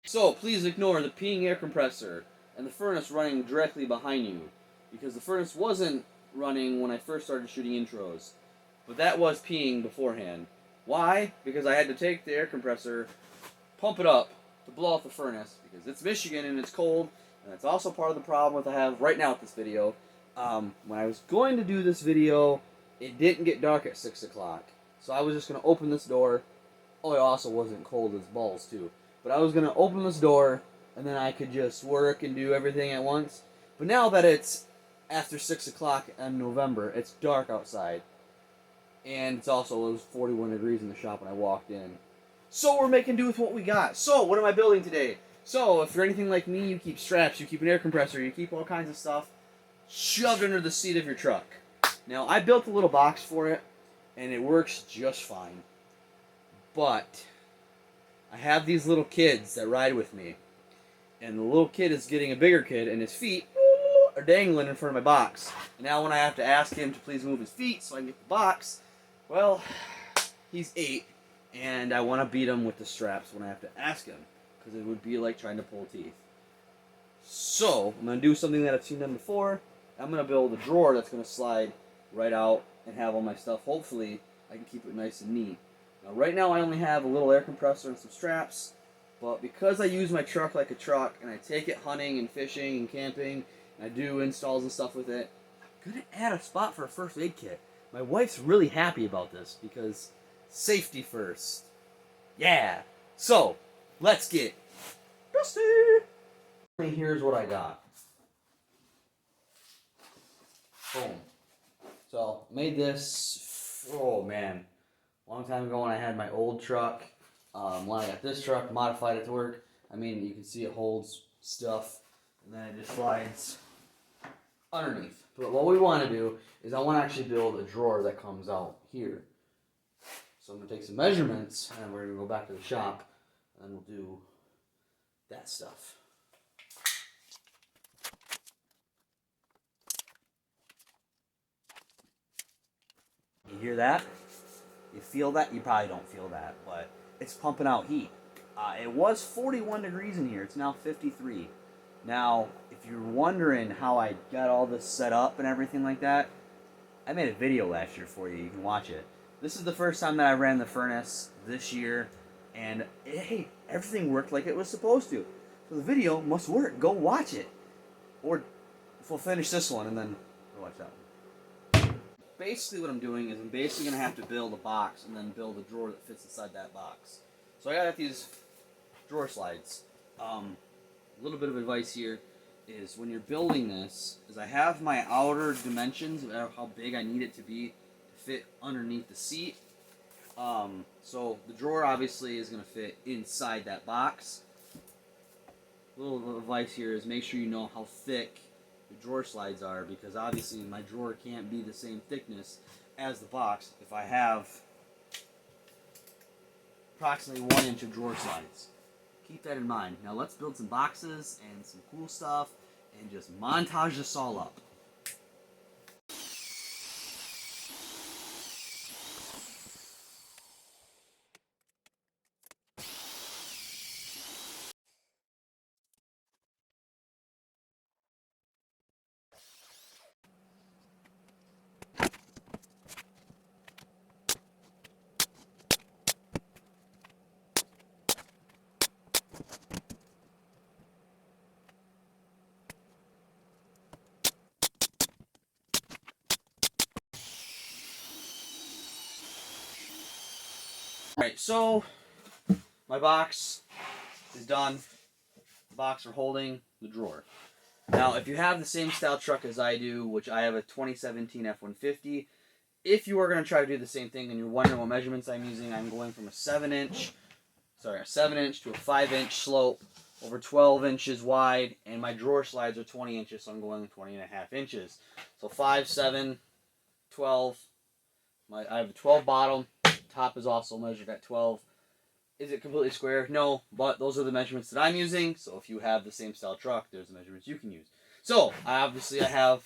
So please ignore the peeing air compressor and the furnace running directly behind you, because the furnace wasn't running when I first started shooting intros, but that was peeing beforehand. Why? Because I had to take the air compressor, pump it up to blow off the furnace, because it's Michigan and it's cold, and that's also part of the problem with I have right now with this video. When I was going to do this video, it didn't get dark at 6 o'clock, so I was just going to open this door. Oh, it also wasn't cold as balls, too. But I was going to open this door, and then I could just work and do everything at once. But now that it's after 6 o'clock in November, it's dark outside. And it was 41 degrees in the shop when I walked in. So we're making do with what we got. So, what am I building today? So, if you're anything like me, you keep straps, you keep an air compressor, you keep all kinds of stuff shoved under the seat of your truck. Now, I built a little box for it, and it works just fine. But I have these little kids that ride with me, and the little kid is getting a bigger kid, and his feet are dangling in front of my box. And now when I have to ask him to please move his feet so I can get the box, well, he's 8, and I want to beat him with the straps when I have to ask him, because it would be like trying to pull teeth. So, I'm going to do something that I've seen done before. I'm going to build a drawer that's going to slide right out and have all my stuff. Hopefully, I can keep it nice and neat. Now, right now I only have a little air compressor and some straps, but because I use my truck like a truck, and I take it hunting and fishing and camping, and I do installs and stuff with it, I'm going to add a spot for a first aid kit. My wife's really happy about this, because safety first. Yeah! So, let's get dusty! Here's what I got. Boom. So, made this, oh man, a long time ago when I had my old truck. When I got this truck, modified it to work. I mean, you can see it holds stuff, and then it just slides underneath. But what we want to do is I want to actually build a drawer that comes out here. So I'm going to take some measurements, and we're going to go back to the shop, and we'll do that stuff. You hear that? You feel that? You probably don't feel that, but it's pumping out heat. It was 41 degrees in here. It's now 53. Now, if you're wondering how I got all this set up and everything like that, I made a video last year for you. You can watch it. This is the first time that I ran the furnace this year, and hey, everything worked like it was supposed to. So the video must work. Go watch it. Or we'll finish this one and then we'll watch that one. Basically what I'm doing is I'm basically going to have to build a box and then build a drawer that fits inside that box. So I got these drawer slides. A little bit of advice here is when you're building this, is I have my outer dimensions of how big I need it to be to fit underneath the seat. So the drawer obviously is going to fit inside that box. A little advice here is make sure you know how thick the drawer slides are, because obviously my drawer can't be the same thickness as the box if I have approximately 1 inch of drawer slides. Keep that in mind. Now let's build some boxes and some cool stuff and just montage this all up. Alright, so my box is done. The box are holding the drawer. Now, if you have the same style truck as I do, which I have a 2017 F-150, if you are going to try to do the same thing and you're wondering what measurements I'm using, I'm going from a 7-inch to a 5-inch slope over 12 inches wide, and my drawer slides are 20 inches, so I'm going 20 and a half inches. So 5, 7, 12. I have a 12 bottom. Top is also measured at 12. Is it completely square? No, but those are the measurements that I'm using. So if you have the same style truck, there's the measurements you can use. So I have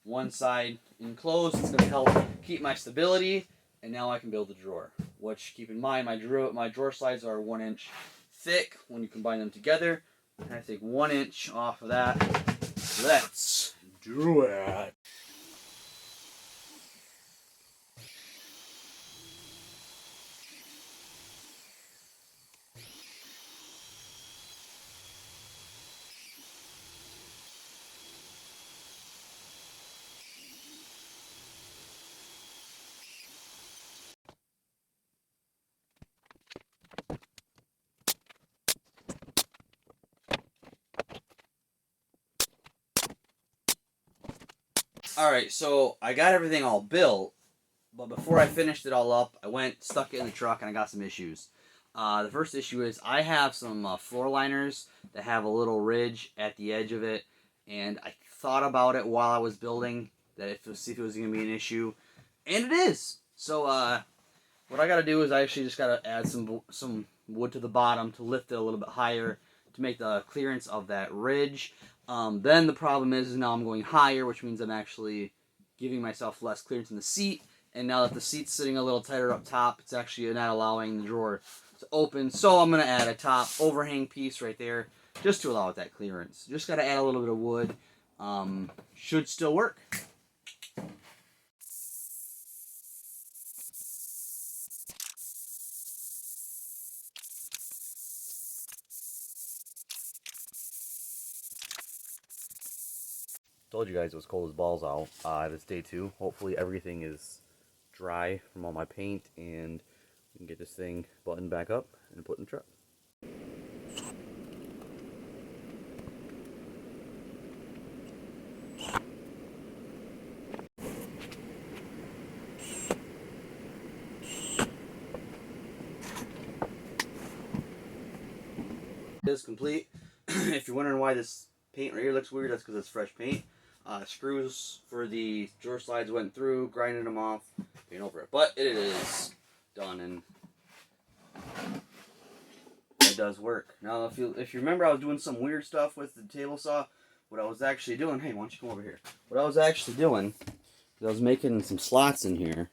one side enclosed. It's going to help keep my stability, and now I can build a drawer. Which, keep in mind, my drawer slides are 1 inch thick when you combine them together. And I take 1 inch off of that. Let's do it. Alright, so I got everything all built, but before I finished it all up, I went, stuck it in the truck, and I got some issues. The first issue is I have some floor liners that have a little ridge at the edge of it, and I thought about it while I was building, that see if it was going to be an issue, and it is! So, what I got to do is I actually just got to add some wood to the bottom to lift it a little bit higher to make the clearance of that ridge. Then the problem is now I'm going higher, which means I'm actually giving myself less clearance in the seat. And now that the seat's sitting a little tighter up top, it's actually not allowing the drawer to open. So I'm going to add a top overhang piece right there just to allow it that clearance. Just got to add a little bit of wood. Should still work. Told you guys it was cold as balls out. It's day 2. Hopefully everything is dry from all my paint and we can get this thing buttoned back up and put in the truck. It is complete. If you're wondering why this paint right here looks weird, that's because it's fresh paint. Screws for the drawer slides went through, grinding them off, paint over it. But it is done, and it does work. Now, if you remember, I was doing some weird stuff with the table saw. What I was actually doing, hey, why don't you come over here? What I was actually doing is I was making some slots in here,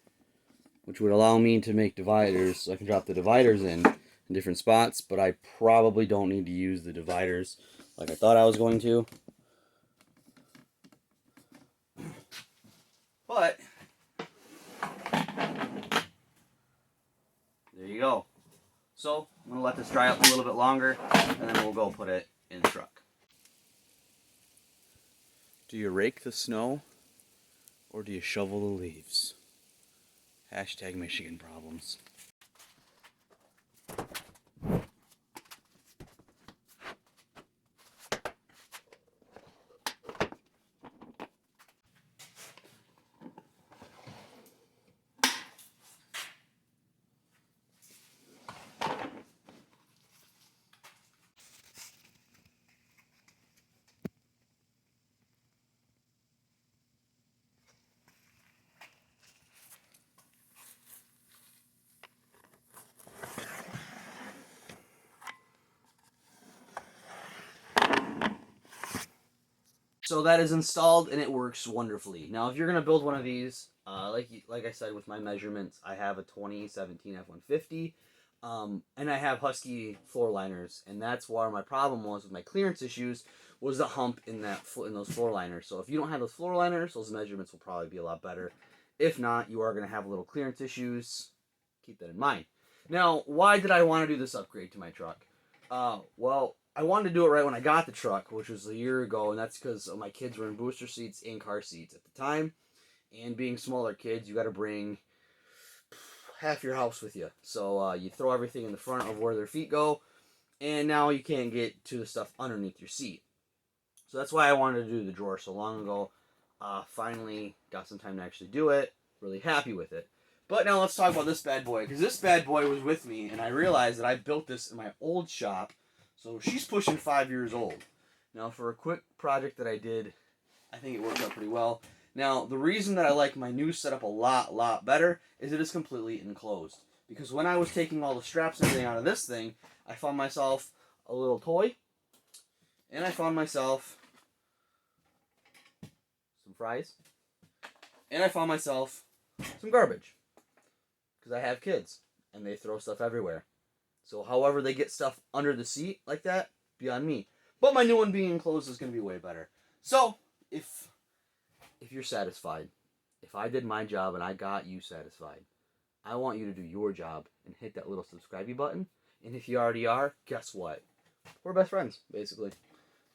which would allow me to make dividers, so I can drop the dividers in different spots, but I probably don't need to use the dividers like I thought I was going to. But there you go. So I'm going to let this dry up a little bit longer, and then we'll go put it in the truck. Do you rake the snow, or do you shovel the leaves? Hashtag Michigan problems. So that is installed and it works wonderfully. Now, if you're going to build one of these, like I said with my measurements, I have a 2017 F-150, and I have Husky floor liners, and that's where my problem was with my clearance issues, was the hump in those floor liners. So if you don't have those floor liners, those measurements will probably be a lot better. If not, you are going to have little clearance issues. Keep that in mind. Now, why did I want to do this upgrade to my truck? Well, I wanted to do it right when I got the truck, which was a year ago, and that's because my kids were in booster seats and car seats at the time. And being smaller kids, you got to bring half your house with you. So you throw everything in the front of where their feet go, and now you can't get to the stuff underneath your seat. So that's why I wanted to do the drawer so long ago. Finally got some time to actually do it. Really happy with it. But now let's talk about this bad boy, because this bad boy was with me, and I realized that I built this in my old shop. So she's pushing 5 years old. Now, for a quick project that I did, I think it worked out pretty well. Now, the reason that I like my new setup a lot better is it is completely enclosed. Because when I was taking all the straps and everything out of this thing, I found myself a little toy, and I found myself some fries, and I found myself some garbage. Because I have kids, and they throw stuff everywhere. So however they get stuff under the seat like that, beyond me. But my new one being enclosed is going to be way better. So if you're satisfied, if I did my job and I got you satisfied, I want you to do your job and hit that little subscribe button. And if you already are, guess what? We're best friends, basically.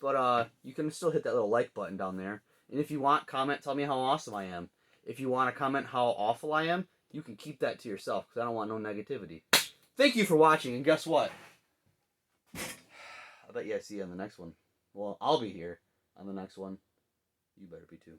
But you can still hit that little like button down there. And if you want, comment, tell me how awesome I am. If you want to comment how awful I am, you can keep that to yourself because I don't want no negativity. Thank you for watching, and guess what? I bet you I see you on the next one. Well, I'll be here on the next one. You better be too.